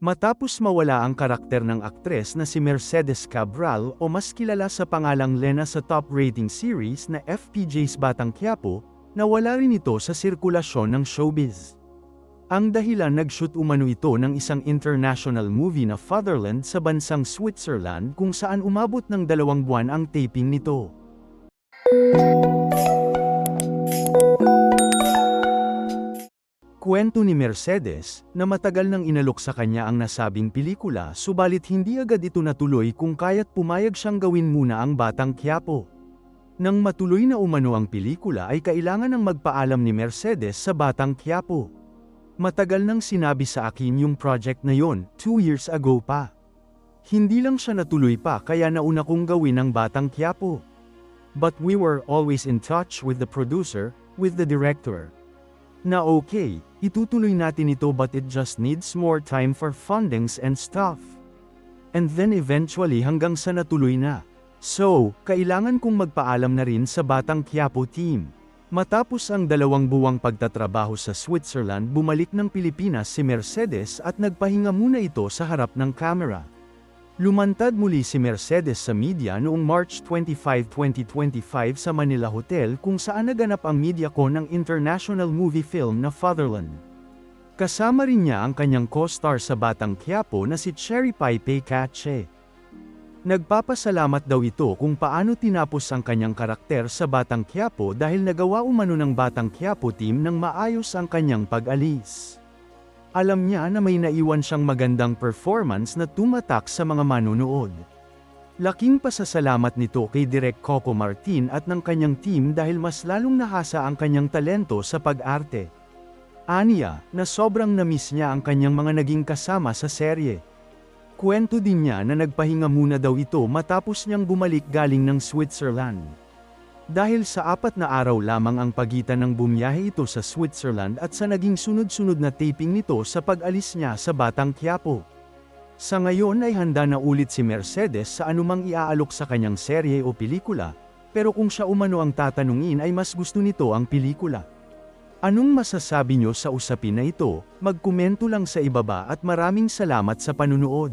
Matapos mawala ang karakter ng aktres na si Mercedes Cabral o mas kilala sa pangalang Lena sa top rating series na FPJ's Batang Quiapo, nawala rin ito sa sirkulasyon ng showbiz. Ang dahilan nag-shoot umano ito ng isang international movie na Fatherland sa bansang Switzerland kung saan umabot ng 2 buwan ang taping nito. Kwento ni Mercedes, na matagal nang inalok sa kanya ang nasabing pelikula subalit hindi agad ito natuloy kung kaya't pumayag siyang gawin muna ang Batang Quiapo. Nang matuloy na umano ang pelikula ay kailangan ng magpaalam ni Mercedes sa Batang Quiapo. Matagal nang sinabi sa akin yung project na yon, 2 years ago pa. Hindi lang siya natuloy pa kaya nauna kong gawin ang Batang Quiapo. But we were always in touch with the producer, with the director. Na okay, itutuloy natin ito but it just needs more time for fundings and stuff. And then eventually hanggang sa natuloy na. So, kailangan kong magpaalam na rin sa Batang Quiapo team. Matapos ang 2 buwang pagtatrabaho sa Switzerland bumalik ng Pilipinas si Mercedes at nagpahinga muna ito sa harap ng camera. Lumantad muli si Mercedes sa media noong March 25, 2025 sa Manila Hotel kung saan naganap ang MediaCon ng international movie film na Fatherland. Kasama rin niya ang kanyang co-star sa Batang Quiapo na si Cherry Pie Cache. Nagpapasalamat daw ito kung paano tinapos ang kanyang karakter sa Batang Quiapo dahil nagawa umano ng Batang Quiapo team ng maayos ang kanyang pag-alis. Alam niya na may naiwan siyang magandang performance na tumatak sa mga manonood. Laking pasasalamat nito kay Direk Coco Martin at ng kanyang team dahil mas lalong nahasa ang kanyang talento sa pag-arte. Aniya, na sobrang na-miss niya ang kanyang mga naging kasama sa serye. Kwento din niya na nagpahinga muna daw ito matapos niyang bumalik galing ng Switzerland. Dahil sa 4 na araw lamang ang pagitan ng bumiyahe ito sa Switzerland at sa naging sunod-sunod na taping nito sa pag-alis niya sa Batang Quiapo. Sa ngayon ay handa na ulit si Mercedes sa anumang iaalok sa kanyang serye o pelikula, pero kung siya umano ang tatanungin ay mas gusto nito ang pelikula. Anong masasabi niyo sa usapin na ito? Magkomento lang sa ibaba at maraming salamat sa panunood.